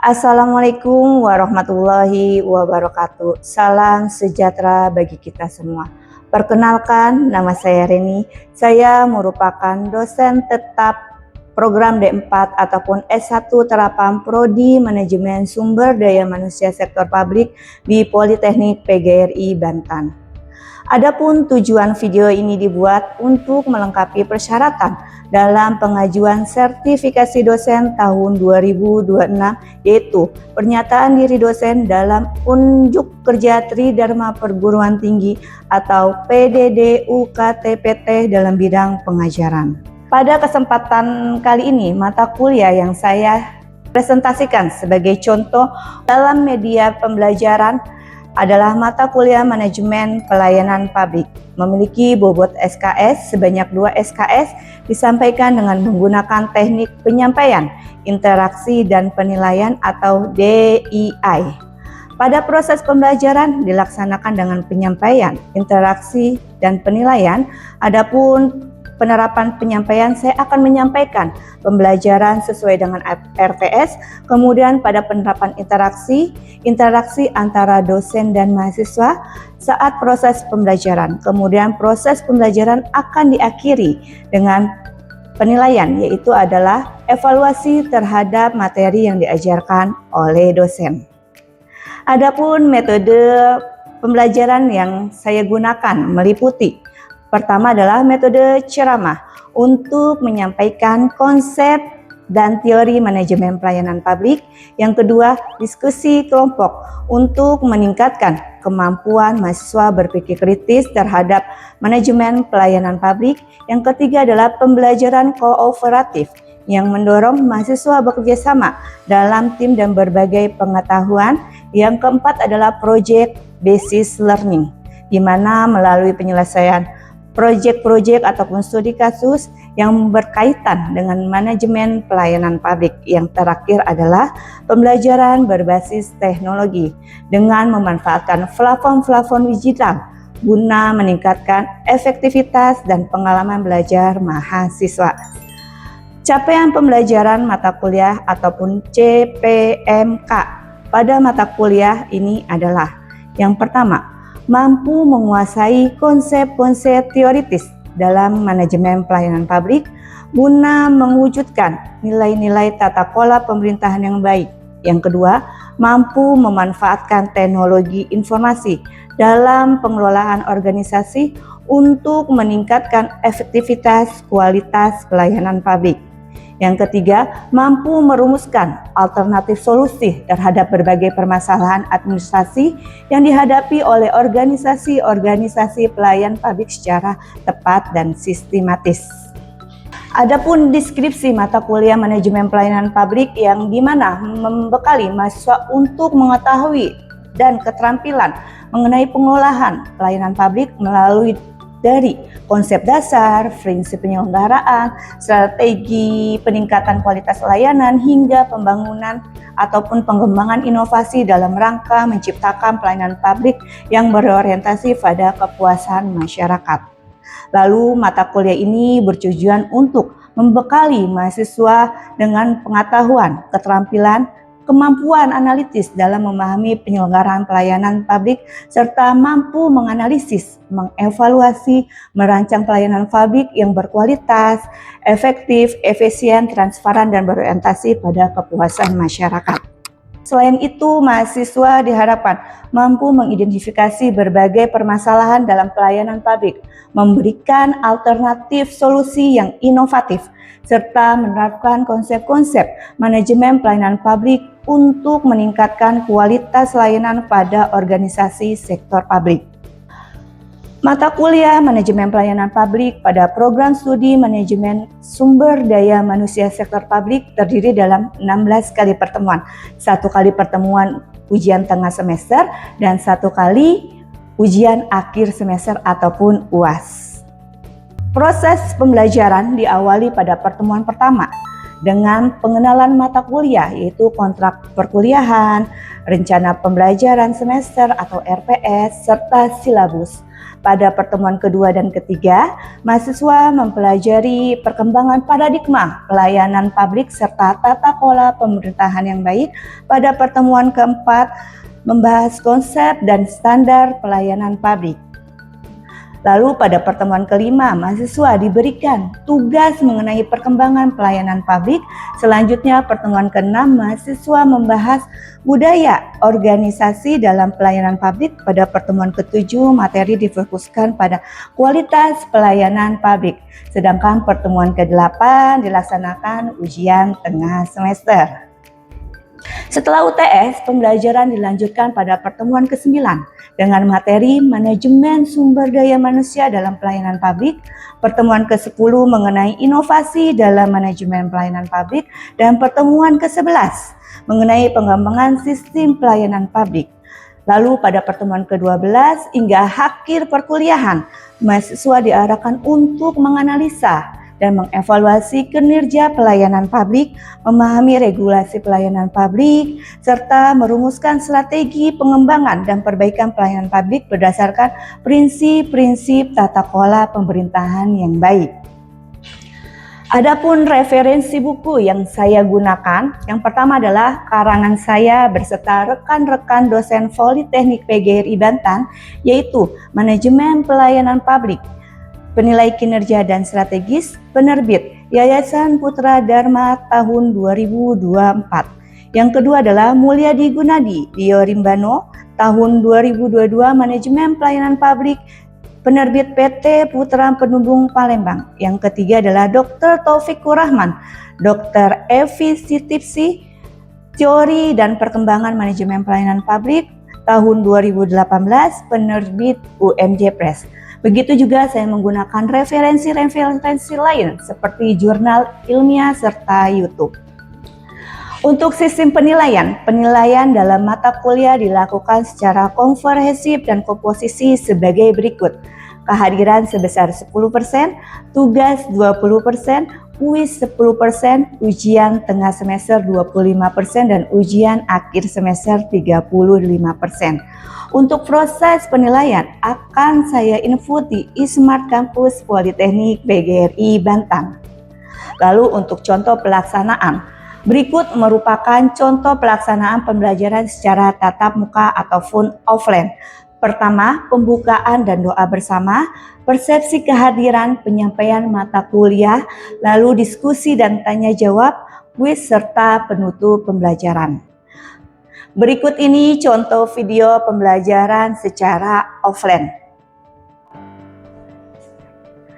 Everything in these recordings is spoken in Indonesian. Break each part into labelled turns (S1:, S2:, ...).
S1: Assalamualaikum warahmatullahi wabarakatuh. Salam sejahtera bagi kita semua. Perkenalkan, nama saya Reni. Saya merupakan dosen tetap program D4 ataupun S1 Terapan Prodi Manajemen Sumber Daya Manusia Sektor Publik di Politeknik PGRI Banten. Adapun tujuan video ini dibuat untuk melengkapi persyaratan dalam pengajuan sertifikasi dosen tahun 2026, yaitu pernyataan diri dosen dalam unjuk kerja Tridharma Perguruan Tinggi atau PDD UKT-PT dalam bidang pengajaran. Pada kesempatan kali ini, mata kuliah yang saya presentasikan sebagai contoh dalam media pembelajaran adalah mata kuliah Manajemen Pelayanan Publik. Memiliki bobot SKS sebanyak 2 SKS, disampaikan dengan menggunakan teknik penyampaian, interaksi, dan penilaian atau DII. Pada proses pembelajaran dilaksanakan dengan penyampaian, interaksi, dan penilaian. Adapun penerapan penyampaian, saya akan menyampaikan pembelajaran sesuai dengan RTS, kemudian pada penerapan interaksi antara dosen dan mahasiswa saat proses pembelajaran. Kemudian proses pembelajaran akan diakhiri dengan penilaian, yaitu adalah evaluasi terhadap materi yang diajarkan oleh dosen. Adapun metode pembelajaran yang saya gunakan meliputi: pertama adalah metode ceramah untuk menyampaikan konsep dan teori manajemen pelayanan publik. Yang kedua, diskusi kelompok untuk meningkatkan kemampuan mahasiswa berpikir kritis terhadap manajemen pelayanan publik. Yang ketiga adalah pembelajaran kooperatif yang mendorong mahasiswa bekerja sama dalam tim dan berbagai pengetahuan. Yang keempat adalah project basis learning, di mana melalui penyelesaian proyek-proyek ataupun studi kasus yang berkaitan dengan manajemen pelayanan publik. Yang terakhir adalah pembelajaran berbasis teknologi dengan memanfaatkan platform digital guna meningkatkan efektivitas dan pengalaman belajar mahasiswa. Capaian pembelajaran mata kuliah ataupun CPMK pada mata kuliah ini adalah: yang pertama, mampu menguasai konsep-konsep teoritis dalam manajemen pelayanan publik guna mewujudkan nilai-nilai tata kelola pemerintahan yang baik. Yang kedua, mampu memanfaatkan teknologi informasi dalam pengelolaan organisasi untuk meningkatkan efektivitas kualitas pelayanan publik. Yang ketiga, mampu merumuskan alternatif solusi terhadap berbagai permasalahan administrasi yang dihadapi oleh organisasi-organisasi pelayan publik secara tepat dan sistematis. Adapun deskripsi mata kuliah manajemen pelayanan publik yang dimana membekali mahasiswa untuk mengetahui dan keterampilan mengenai pengolahan pelayanan publik melalui dari konsep dasar, prinsip penyelenggaraan, strategi peningkatan kualitas layanan, hingga pembangunan ataupun pengembangan inovasi dalam rangka menciptakan pelayanan publik yang berorientasi pada kepuasan masyarakat. Lalu mata kuliah ini bertujuan untuk membekali mahasiswa dengan pengetahuan, keterampilan, kemampuan analitis dalam memahami penyelenggaraan pelayanan publik, serta mampu menganalisis, mengevaluasi, merancang pelayanan publik yang berkualitas, efektif, efisien, transparan, dan berorientasi pada kepuasan masyarakat. Selain itu, mahasiswa diharapkan mampu mengidentifikasi berbagai permasalahan dalam pelayanan publik, memberikan alternatif solusi yang inovatif, serta menerapkan konsep-konsep manajemen pelayanan publik untuk meningkatkan kualitas layanan pada organisasi sektor publik. Mata kuliah Manajemen Pelayanan Publik pada program studi Manajemen Sumber Daya Manusia Sektor Publik terdiri dalam 16 kali pertemuan. 1 kali pertemuan ujian tengah semester dan 1 kali ujian akhir semester ataupun UAS. Proses pembelajaran diawali pada pertemuan pertama dengan pengenalan mata kuliah yaitu kontrak perkuliahan, rencana pembelajaran semester atau RPS, serta silabus. Pada pertemuan kedua dan ketiga, mahasiswa mempelajari perkembangan paradigma pelayanan publik serta tata kelola pemerintahan yang baik. Pada pertemuan keempat, membahas konsep dan standar pelayanan publik. Lalu pada pertemuan kelima, mahasiswa diberikan tugas mengenai perkembangan pelayanan publik. Selanjutnya pertemuan keenam, mahasiswa membahas budaya organisasi dalam pelayanan publik. Pada pertemuan ketujuh, materi difokuskan pada kualitas pelayanan publik. Sedangkan pertemuan ke-8 dilaksanakan ujian tengah semester. Setelah UTS, pembelajaran dilanjutkan pada pertemuan ke-9 dengan materi manajemen sumber daya manusia dalam pelayanan publik, pertemuan ke-10 mengenai inovasi dalam manajemen pelayanan publik, dan pertemuan ke-11 mengenai pengembangan sistem pelayanan publik. Lalu pada pertemuan ke-12 hingga akhir perkuliahan, mahasiswa diarahkan untuk menganalisa dan mengevaluasi kinerja pelayanan publik, memahami regulasi pelayanan publik, serta merumuskan strategi pengembangan dan perbaikan pelayanan publik berdasarkan prinsip-prinsip tata kelola pemerintahan yang baik. Adapun referensi buku yang saya gunakan, yang pertama adalah karangan saya berserta rekan-rekan dosen Politeknik PGRI Bantan, yaitu Manajemen Pelayanan Publik, Penilai Kinerja dan Strategis, penerbit Yayasan Putra Dharma tahun 2024. Yang kedua adalah Mulyadi Gunadi Dio Rimbano tahun 2022, Manajemen Pelayanan Publik, penerbit PT Putra Penumbung Palembang. Yang ketiga adalah Dr. Taufikur Rahman, Dr. Evi Sitipsi, Teori dan Perkembangan Manajemen Pelayanan Publik tahun 2018, penerbit UMJ Press. Begitu juga saya menggunakan referensi-referensi lain seperti jurnal ilmiah serta YouTube. Untuk sistem penilaian dalam mata kuliah dilakukan secara komprehensif dan komposisi sebagai berikut. Kehadiran sebesar 10%, tugas 20%, kuis 10%, ujian tengah semester 25%, dan ujian akhir semester 35%. Untuk proses penilaian akan saya input di eSmart Campus Politeknik PGRI Bantan. Lalu untuk contoh pelaksanaan, berikut merupakan contoh pelaksanaan pembelajaran secara tatap muka ataupun offline. Pertama, pembukaan dan doa bersama, persepsi kehadiran, penyampaian mata kuliah, lalu diskusi dan tanya jawab, kuis, serta penutup pembelajaran. Berikut ini contoh video pembelajaran secara offline.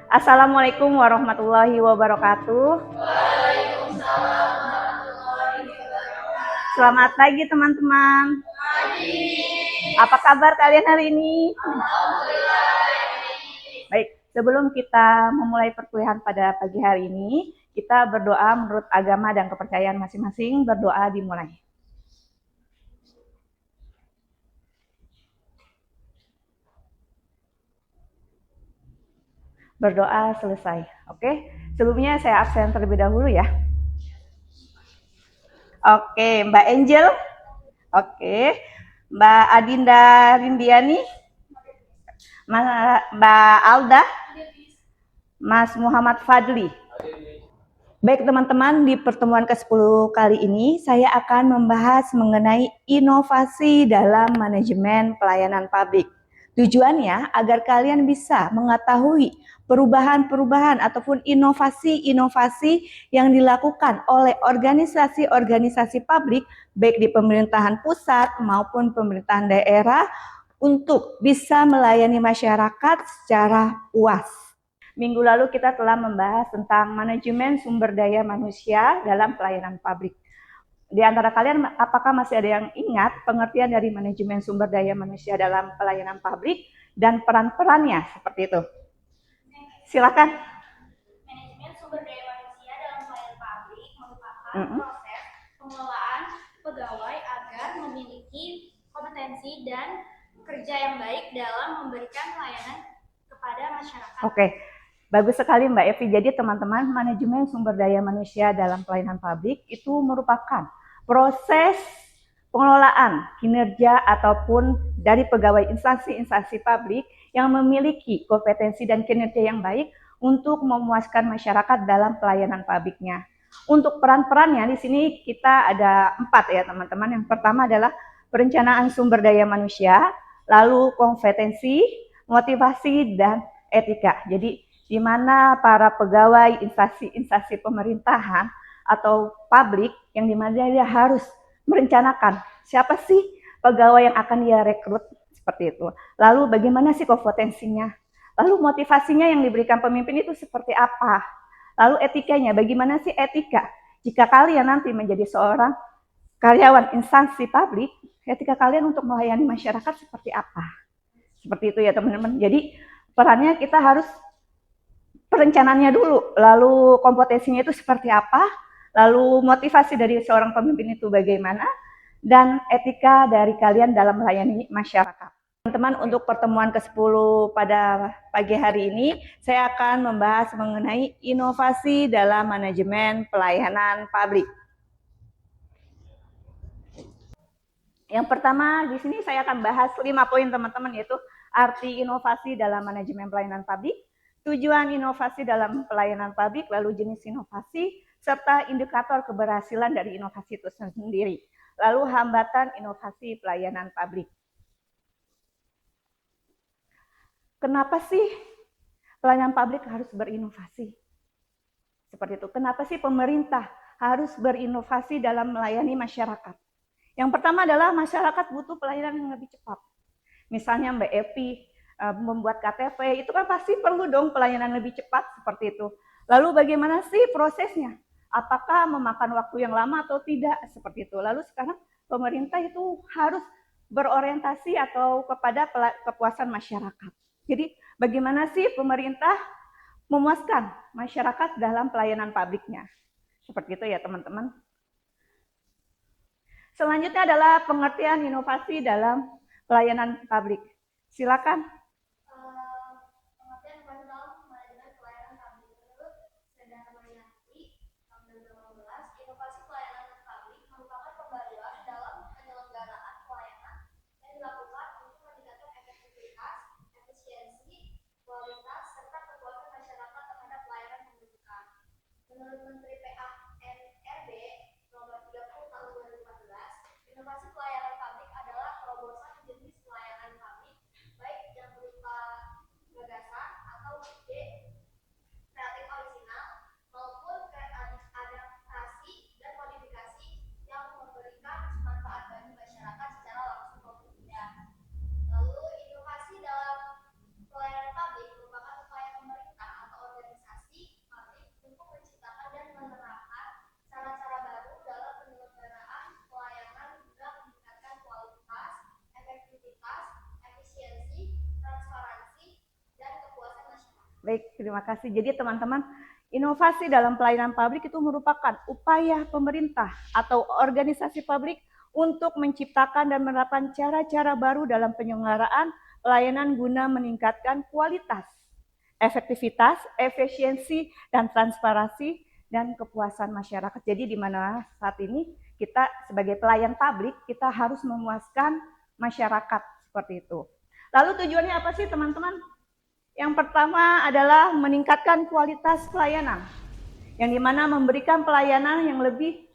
S1: Assalamualaikum warahmatullahi wabarakatuh.
S2: Waalaikumsalam warahmatullahi wabarakatuh.
S1: Selamat pagi teman-teman.
S2: Pagi.
S1: Apa kabar kalian hari ini?
S2: Alhamdulillah.
S1: Baik, sebelum kita memulai perkuliahan pada pagi hari ini, kita berdoa menurut agama dan kepercayaan masing-masing. Berdoa dimulai. Berdoa selesai. Oke, sebelumnya saya absen terlebih dahulu ya. Oke, Mbak Angel. Oke, Mbak Adinda Rindiani. Mbak Alda. Mas Muhammad Fadli. Baik teman-teman, di pertemuan ke-10 kali ini saya akan membahas mengenai inovasi dalam manajemen pelayanan publik. Tujuannya agar kalian bisa mengetahui perubahan-perubahan ataupun inovasi-inovasi yang dilakukan oleh organisasi-organisasi publik baik di pemerintahan pusat maupun pemerintahan daerah untuk bisa melayani masyarakat secara puas. Minggu lalu kita telah membahas tentang manajemen sumber daya manusia dalam pelayanan publik. Di antara kalian, apakah masih ada yang ingat pengertian dari manajemen sumber daya manusia dalam pelayanan publik dan peran-perannya seperti itu? Silakan.
S2: Manajemen sumber daya manusia dalam pelayanan publik merupakan proses pengelolaan pegawai agar memiliki kompetensi dan kerja yang baik dalam memberikan pelayanan kepada masyarakat.
S1: Oke. Bagus sekali Mbak Evi. Jadi teman-teman, manajemen sumber daya manusia dalam pelayanan publik itu merupakan proses pengelolaan kinerja ataupun dari pegawai instansi-instansi publik yang memiliki kompetensi dan kinerja yang baik untuk memuaskan masyarakat dalam pelayanan publiknya. Untuk peran-perannya di sini kita ada 4 ya teman-teman. Yang pertama adalah perencanaan sumber daya manusia, lalu kompetensi, motivasi, dan etika. Jadi di mana para pegawai instansi pemerintahan atau publik yang dimana dia harus merencanakan siapa sih pegawai yang akan dia rekrut seperti itu. Lalu bagaimana sih kompetensinya? Lalu motivasinya yang diberikan pemimpin itu seperti apa? Lalu etikanya, bagaimana sih etika? Jika kalian nanti menjadi seorang karyawan instansi publik, etika kalian untuk melayani masyarakat seperti apa? Seperti itu ya teman-teman. Jadi perannya kita harus perencanaannya dulu, lalu kompetensinya itu seperti apa, lalu motivasi dari seorang pemimpin itu bagaimana, dan etika dari kalian dalam melayani masyarakat. Teman-teman, untuk pertemuan ke-10 pada pagi hari ini, saya akan membahas mengenai inovasi dalam manajemen pelayanan publik. Yang pertama, di sini saya akan bahas 5 poin teman-teman, yaitu arti inovasi dalam manajemen pelayanan publik, tujuan inovasi dalam pelayanan publik, lalu jenis inovasi, serta indikator keberhasilan dari inovasi itu sendiri. Lalu hambatan inovasi pelayanan publik. Kenapa sih pelayanan publik harus berinovasi? Seperti itu. Kenapa sih pemerintah harus berinovasi dalam melayani masyarakat? Yang pertama adalah masyarakat butuh pelayanan yang lebih cepat. Misalnya Mbak Evi membuat KTP, itu kan pasti perlu dong pelayanan lebih cepat seperti itu. Lalu bagaimana sih prosesnya? Apakah memakan waktu yang lama atau tidak seperti itu? Lalu sekarang pemerintah itu harus berorientasi atau kepada kepuasan masyarakat. Jadi bagaimana sih pemerintah memuaskan masyarakat dalam pelayanan publiknya? Seperti itu ya teman-teman. Selanjutnya adalah pengertian inovasi dalam pelayanan publik. Silakan.
S2: Pengertian inovasi dalam manajemen pelayanan publik menurut Sedana Marianti tahun 2015, inovasi pelayanan publik merupakan pembaruan dalam penyelenggaraan pelayanan yang dilakukan untuk meningkatkan efektivitas, efisiensi, kualitas, serta kepuasan masyarakat terhadap pelayanan yang diberikan. Menurut Menteri PA-NRB nomor 30 tahun 2014, inovasi pelayanan publik adalah terobosan jenis pelayanan publik baik yang berupa gagasan atau ide kreatif orisinal maupun adaptasi dan modifikasi yang memberikan manfaat bagi masyarakat secara langsung maupun tidak. Lalu inovasi dalam pelayanan publik merupakan upaya pemerintah atau organisasi publik untuk menciptakan dan menerapkan cara-cara baru dalam penyelenggaraan pelayanan guna meningkatkan kualitas, efektivitas, efisiensi, transparansi, dan kepuasan masyarakat.
S1: Baik, terima kasih. Jadi teman-teman, inovasi dalam pelayanan publik itu merupakan upaya pemerintah atau organisasi publik untuk menciptakan dan menerapkan cara-cara baru dalam penyelenggaraan pelayanan guna meningkatkan kualitas, efektivitas, efisiensi, dan transparansi dan kepuasan masyarakat. Jadi di mana saat ini kita sebagai pelayan publik, kita harus memuaskan masyarakat seperti itu. Lalu tujuannya apa sih teman-teman? Yang pertama adalah meningkatkan kualitas pelayanan, yang dimana memberikan pelayanan yang lebih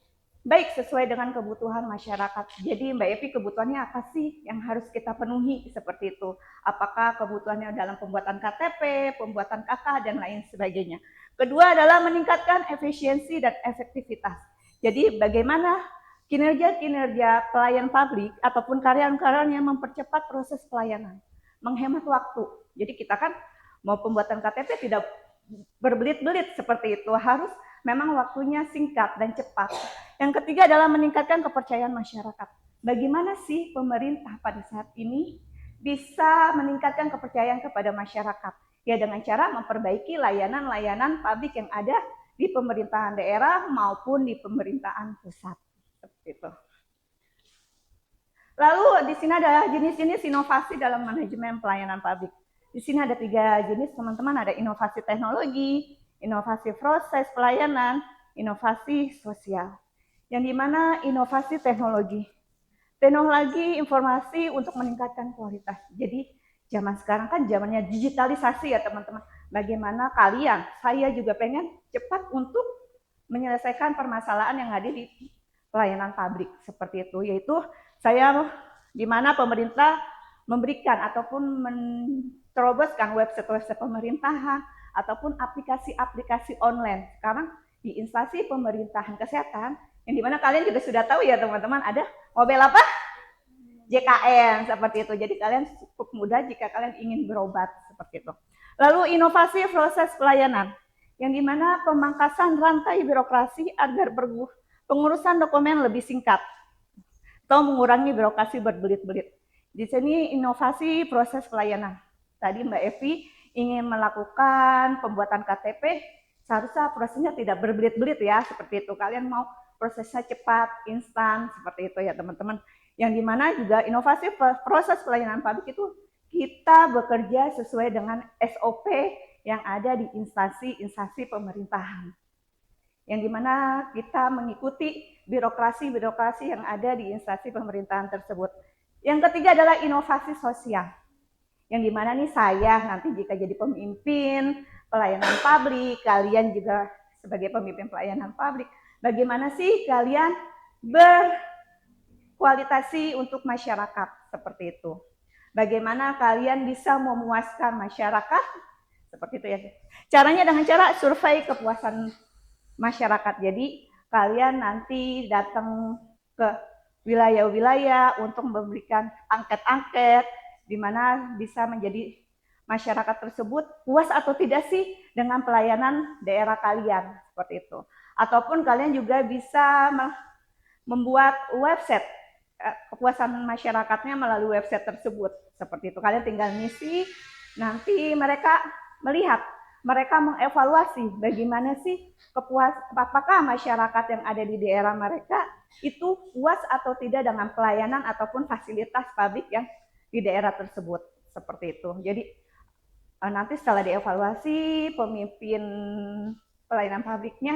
S1: baik sesuai dengan kebutuhan masyarakat. Jadi Mbak Evi, kebutuhannya apa sih yang harus kita penuhi seperti itu? Apakah kebutuhannya dalam pembuatan KTP, pembuatan KK, dan lain sebagainya. Kedua adalah meningkatkan efisiensi dan efektivitas. Jadi bagaimana kinerja-kinerja pelayan publik ataupun karyawan-karyawan yang mempercepat proses pelayanan, menghemat waktu. Jadi kita kan mau pembuatan KTP tidak berbelit-belit seperti itu, harus memang waktunya singkat dan cepat. Yang ketiga adalah meningkatkan kepercayaan masyarakat. Bagaimana sih pemerintah pada saat ini bisa meningkatkan kepercayaan kepada masyarakat? Ya dengan cara memperbaiki layanan-layanan publik yang ada di pemerintahan daerah maupun di pemerintahan pusat. Seperti itu. Lalu di sini adalah jenis-jenis inovasi dalam manajemen pelayanan publik. Di sini ada 3 jenis teman-teman, ada inovasi teknologi, inovasi proses pelayanan, inovasi sosial. Yang dimana inovasi teknologi. Teknologi informasi untuk meningkatkan kualitas. Jadi zaman sekarang kan zamannya digitalisasi ya teman-teman. Bagaimana kalian, saya juga pengen cepat untuk menyelesaikan permasalahan yang ada di pelayanan publik seperti itu, yaitu saya di mana pemerintah memberikan ataupun meneroboskan website-website pemerintahan ataupun aplikasi-aplikasi online. Sekarang di instansi pemerintahan kesehatan, yang dimana kalian juga sudah tahu ya teman-teman, ada mobil apa? JKN seperti itu. Jadi kalian cukup mudah jika kalian ingin berobat seperti itu. Lalu inovasi proses pelayanan, yang dimana pemangkasan rantai birokrasi agar pengurusan dokumen lebih singkat atau mengurangi birokrasi berbelit-belit. Di sini inovasi proses pelayanan. Tadi Mbak Evi ingin melakukan pembuatan KTP, seharusnya prosesnya tidak berbelit-belit ya, seperti itu. Kalian mau prosesnya cepat, instan, seperti itu ya teman-teman. Yang dimana juga inovasi proses pelayanan publik itu kita bekerja sesuai dengan SOP yang ada di instansi-instansi pemerintahan. Yang dimana kita mengikuti birokrasi-birokrasi yang ada di instansi pemerintahan tersebut. Yang ketiga adalah inovasi sosial. Yang dimana nih saya nanti jika jadi pemimpin pelayanan publik, kalian juga sebagai pemimpin pelayanan publik, bagaimana sih kalian berkualitasi untuk masyarakat seperti itu. Bagaimana kalian bisa memuaskan masyarakat seperti itu ya. Caranya dengan cara survei kepuasan masyarakat. Jadi kalian nanti datang ke wilayah-wilayah untuk memberikan angket-angket di mana bisa menjadi masyarakat tersebut puas atau tidak sih dengan pelayanan daerah kalian seperti itu. Ataupun kalian juga bisa membuat website kepuasan masyarakatnya melalui website tersebut seperti itu. Kalian tinggal ngisi, nanti mereka melihat, mereka mengevaluasi bagaimana sih apakah masyarakat yang ada di daerah mereka itu puas atau tidak dengan pelayanan ataupun fasilitas publik yang di daerah tersebut seperti itu. Jadi nanti setelah dievaluasi, pemimpin pelayanan publiknya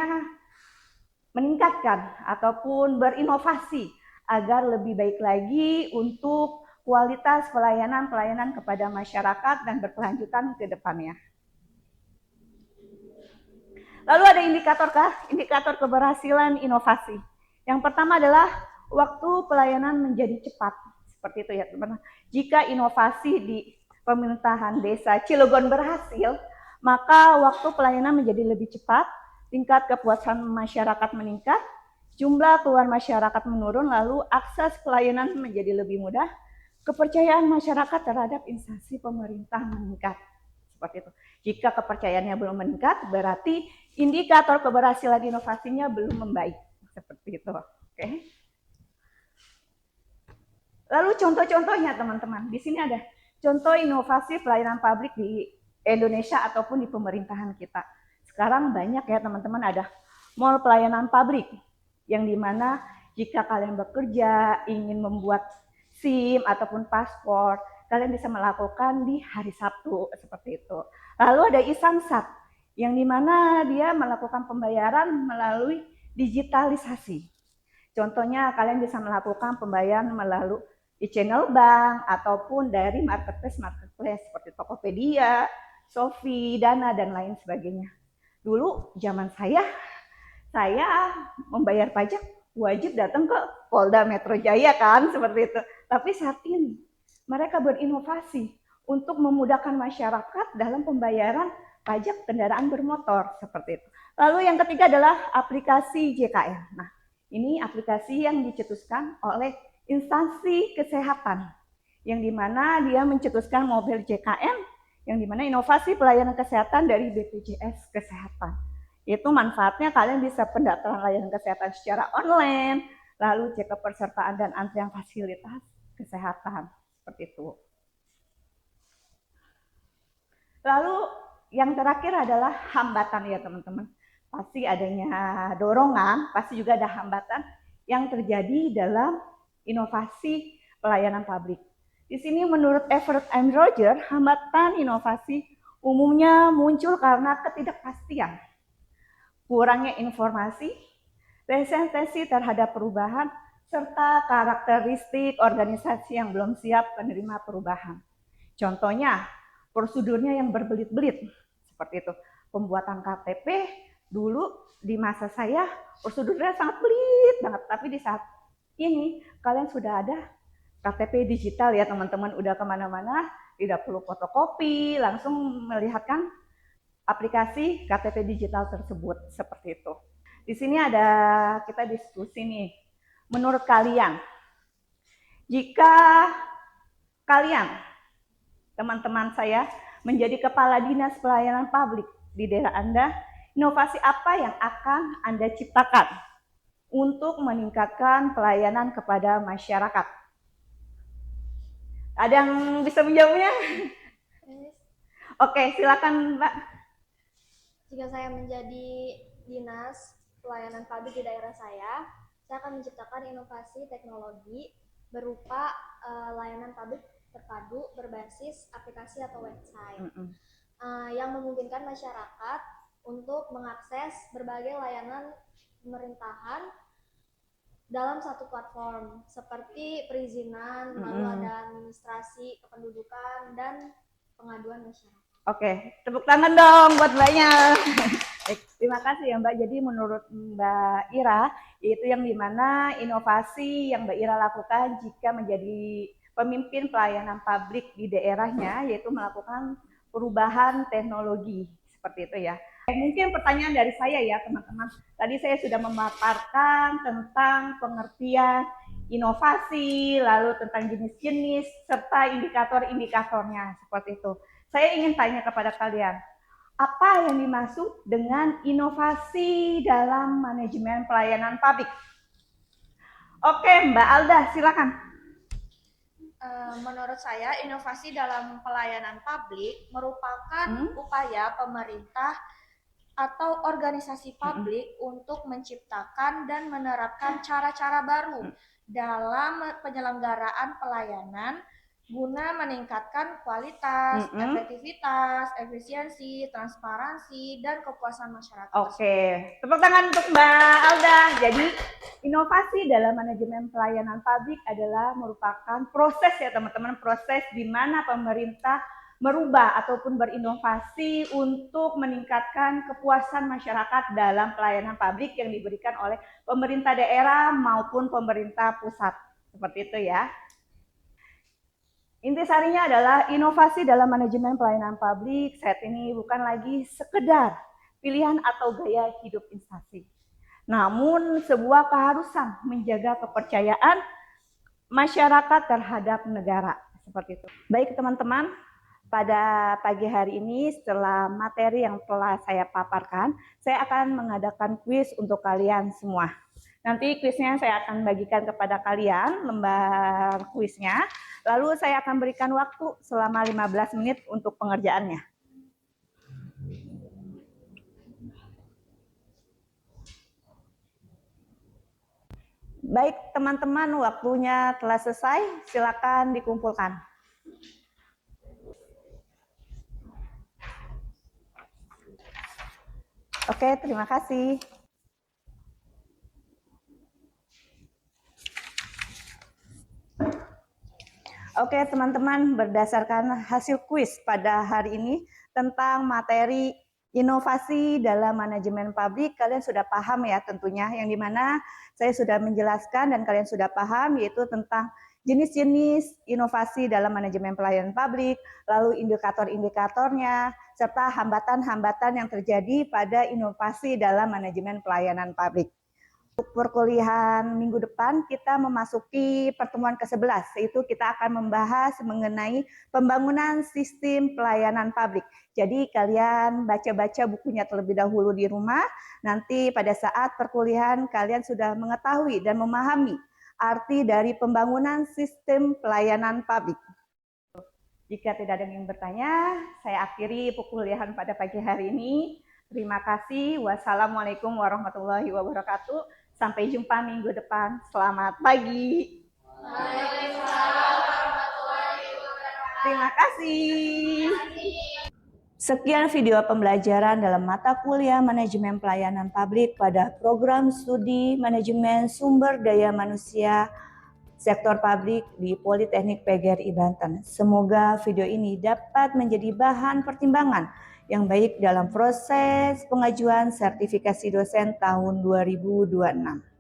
S1: meningkatkan ataupun berinovasi agar lebih baik lagi untuk kualitas pelayanan kepada masyarakat dan berkelanjutan ke depannya. Lalu ada indikator keberhasilan inovasi. Yang pertama adalah waktu pelayanan menjadi cepat. Seperti itu ya teman-teman. Jika inovasi di pemerintahan desa Cilegon berhasil, maka waktu pelayanan menjadi lebih cepat, tingkat kepuasan masyarakat meningkat, jumlah keluar masyarakat menurun, lalu akses pelayanan menjadi lebih mudah, kepercayaan masyarakat terhadap instansi pemerintah meningkat. Seperti itu. Jika kepercayaannya belum meningkat, berarti indikator keberhasilan inovasinya belum membaik. Seperti itu. Oke. Lalu contoh-contohnya teman-teman. Di sini ada contoh inovasi pelayanan publik di Indonesia ataupun di pemerintahan kita. Sekarang banyak ya teman-teman, ada mall pelayanan publik yang dimana jika kalian bekerja ingin membuat SIM ataupun paspor, kalian bisa melakukan di hari Sabtu seperti itu. Lalu ada iSamsat yang dimana dia melakukan pembayaran melalui digitalisasi. Contohnya kalian bisa melakukan pembayaran melalui e-channel bank ataupun dari marketplace seperti Tokopedia, Shopee, Dana dan lain sebagainya. Dulu zaman saya membayar pajak wajib datang ke Polda Metro Jaya kan seperti itu. Tapi saat ini mereka berinovasi untuk memudahkan masyarakat dalam pembayaran pajak kendaraan bermotor seperti itu. Lalu yang ketiga adalah aplikasi JKN. Nah, ini aplikasi yang dicetuskan oleh instansi kesehatan, yang dimana dia mencetuskan mobil JKN, yang dimana inovasi pelayanan kesehatan dari BPJS Kesehatan. Itu manfaatnya kalian bisa pendaftaran layanan kesehatan secara online, lalu cek kepesertaan dan antrian fasilitas kesehatan. Seperti itu. Lalu yang terakhir adalah hambatan ya teman-teman. Pasti adanya dorongan, pasti juga ada hambatan yang terjadi dalam inovasi pelayanan publik. Di sini menurut Everett and Roger, hambatan inovasi umumnya muncul karena ketidakpastian, kurangnya informasi, resistensi terhadap perubahan, serta karakteristik organisasi yang belum siap menerima perubahan. Contohnya, prosedurnya yang berbelit-belit, seperti itu. Pembuatan KTP dulu di masa saya prosedurnya sangat belit banget, tapi di saat ini kalian sudah ada KTP digital ya teman-teman, udah kemana-mana, tidak perlu fotokopi, langsung melihatkan aplikasi KTP digital tersebut, seperti itu. Di sini ada kita diskusi nih, menurut kalian, jika kalian, teman-teman saya, menjadi kepala dinas pelayanan publik di daerah Anda, inovasi apa yang akan Anda ciptakan untuk meningkatkan pelayanan kepada masyarakat? Ada yang bisa menjawabnya? Oke, silakan Mbak.
S2: Jika saya menjadi dinas pelayanan publik di daerah saya akan menciptakan inovasi teknologi berupa layanan publik terpadu berbasis aplikasi atau website yang memungkinkan masyarakat untuk mengakses berbagai layanan pemerintahan dalam satu platform seperti perizinan, lalu ada administrasi kependudukan dan pengaduan masyarakat.
S1: Oke, tepuk tangan dong buat Mbaknya. Terima kasih ya Mbak. Jadi menurut Mbak Ira, itu yang dimana inovasi yang Mbak Ira lakukan jika menjadi pemimpin pelayanan publik di daerahnya, yaitu melakukan perubahan teknologi, seperti itu ya. Mungkin pertanyaan dari saya ya teman-teman. Tadi saya sudah memaparkan tentang pengertian inovasi, lalu tentang jenis-jenis, serta indikator-indikatornya, seperti itu. Saya ingin tanya kepada kalian, apa yang dimaksud dengan inovasi dalam manajemen pelayanan publik? Oke, Mbak Alda, silakan.
S2: Menurut saya, inovasi dalam pelayanan publik merupakan upaya pemerintah atau organisasi publik untuk menciptakan dan menerapkan cara-cara baru dalam penyelenggaraan pelayanan guna meningkatkan kualitas, efektivitas, efisiensi, transparansi, dan kepuasan masyarakat.
S1: Oke, tepuk tangan untuk Mbak Alda. Jadi, inovasi dalam manajemen pelayanan publik adalah merupakan proses ya teman-teman, proses di mana pemerintah merubah ataupun berinovasi untuk meningkatkan kepuasan masyarakat dalam pelayanan publik yang diberikan oleh pemerintah daerah maupun pemerintah pusat. Seperti itu ya. Intisarinya adalah inovasi dalam manajemen pelayanan publik saat ini bukan lagi sekedar pilihan atau gaya hidup instansi, namun sebuah keharusan menjaga kepercayaan masyarakat terhadap negara, seperti itu. Baik teman-teman, pada pagi hari ini setelah materi yang telah saya paparkan, saya akan mengadakan kuis untuk kalian semua. Nanti kuisnya saya akan bagikan kepada kalian, lembar kuisnya. Lalu saya akan berikan waktu selama 15 menit untuk pengerjaannya. Baik teman-teman, waktunya telah selesai, silakan dikumpulkan. Oke, terima kasih. Oke teman-teman, berdasarkan hasil kuis pada hari ini tentang materi inovasi dalam manajemen publik, kalian sudah paham ya tentunya, yang dimana saya sudah menjelaskan dan kalian sudah paham, yaitu tentang jenis-jenis inovasi dalam manajemen pelayanan publik, lalu indikator-indikatornya, serta hambatan-hambatan yang terjadi pada inovasi dalam manajemen pelayanan publik. Untuk perkuliahan minggu depan kita memasuki pertemuan ke-11, yaitu kita akan membahas mengenai pembangunan sistem pelayanan publik. Jadi kalian baca-baca bukunya terlebih dahulu di rumah, nanti pada saat perkuliahan kalian sudah mengetahui dan memahami arti dari pembangunan sistem pelayanan publik. Jika tidak ada yang bertanya, saya akhiri perkuliahan pada pagi hari ini. Terima kasih. Wassalamualaikum warahmatullahi wabarakatuh. Sampai jumpa minggu depan. Selamat pagi.
S2: Waalaikumsalam warahmatullahi wabarakatuh.
S1: Terima kasih. Sekian video pembelajaran dalam mata kuliah Manajemen Pelayanan Publik pada program studi Manajemen Sumber Daya Manusia Sektor Publik di Politeknik PGRI Banten. Semoga video ini dapat menjadi bahan pertimbangan yang baik dalam proses pengajuan sertifikasi dosen tahun 2026.